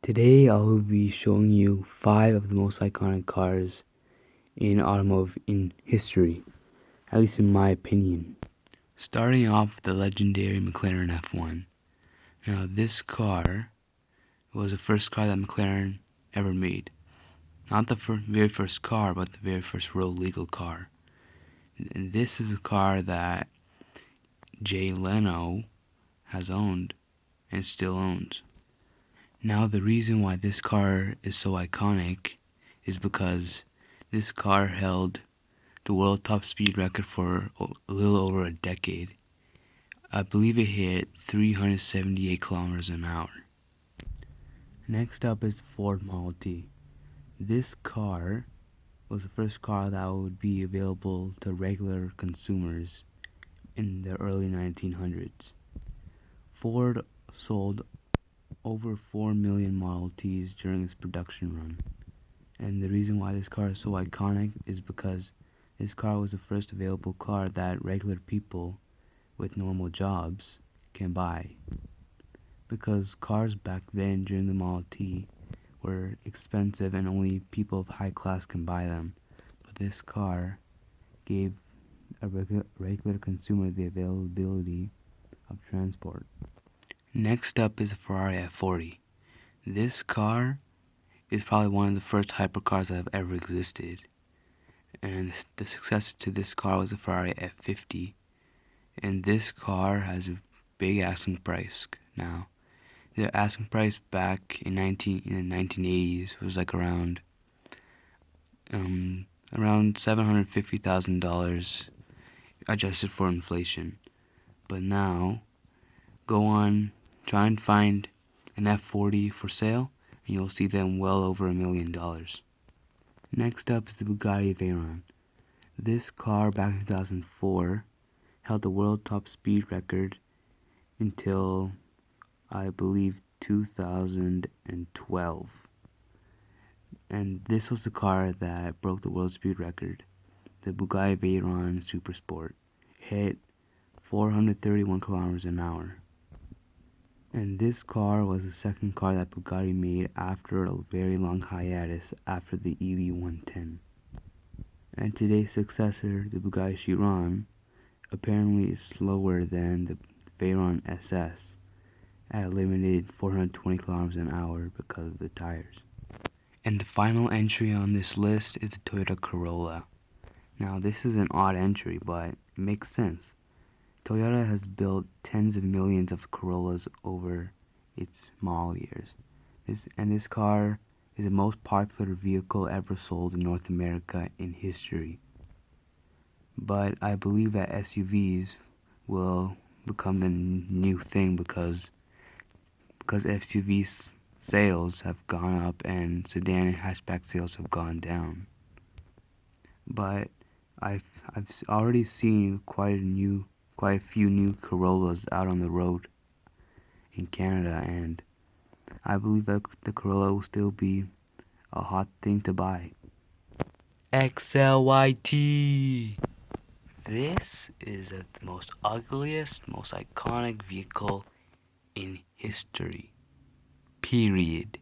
Today I will be showing you 5 of the most iconic cars in automotive in history, at least in my opinion. Starting off with the legendary McLaren F1. Now this car was the first car that McLaren ever made. Not the very first car, but the very first real legal car. And this is a car that Jay Leno has owned and still owns. Now the reason why this car is so iconic is because this car held the world top speed record for a little over a decade. I believe it hit 378 kilometers an hour. Next up is the Ford Model T. This car was the first car that would be available to regular consumers in the early 1900s. Ford sold over 4 million Model Ts during its production run. And the reason why this car is so iconic is because this car was the first available car that regular people with normal jobs can buy. Because cars back then during the Model T were expensive and only people of high class can buy them. But this car gave a regular consumer the availability of transport. Next up is the Ferrari F40. This car is probably one of the first hypercars that have ever existed. And the successor to this car was the Ferrari F50. And this car has a big asking price now. The asking price back in the 1980s was like around $750,000 adjusted for inflation. But now, try and find an F40 for sale, and you'll see them well over $1 million. Next up is the Bugatti Veyron. This car back in 2004 held the world top speed record until I believe 2012. And this was the car that broke the world speed record. The Bugatti Veyron Supersport hit 431 kilometers an hour. And this car was the second car that Bugatti made after a very long hiatus after the EV110. And today's successor, the Bugatti Chiron, apparently is slower than the Veyron SS at a limited 420 kilometers an hour because of the tires. And the final entry on this list is the Toyota Corolla. Now this is an odd entry, but it makes sense. Toyota has built tens of millions of Corollas over its model years. This car is the most popular vehicle ever sold in North America in history. But I believe that SUVs will become the new thing because SUV sales have gone up and sedan and hatchback sales have gone down. But I've already seen quite a few new Corollas out on the road in Canada, and I believe that the Corolla will still be a hot thing to buy. XLYT! This is the most ugliest, most iconic vehicle in history. Period.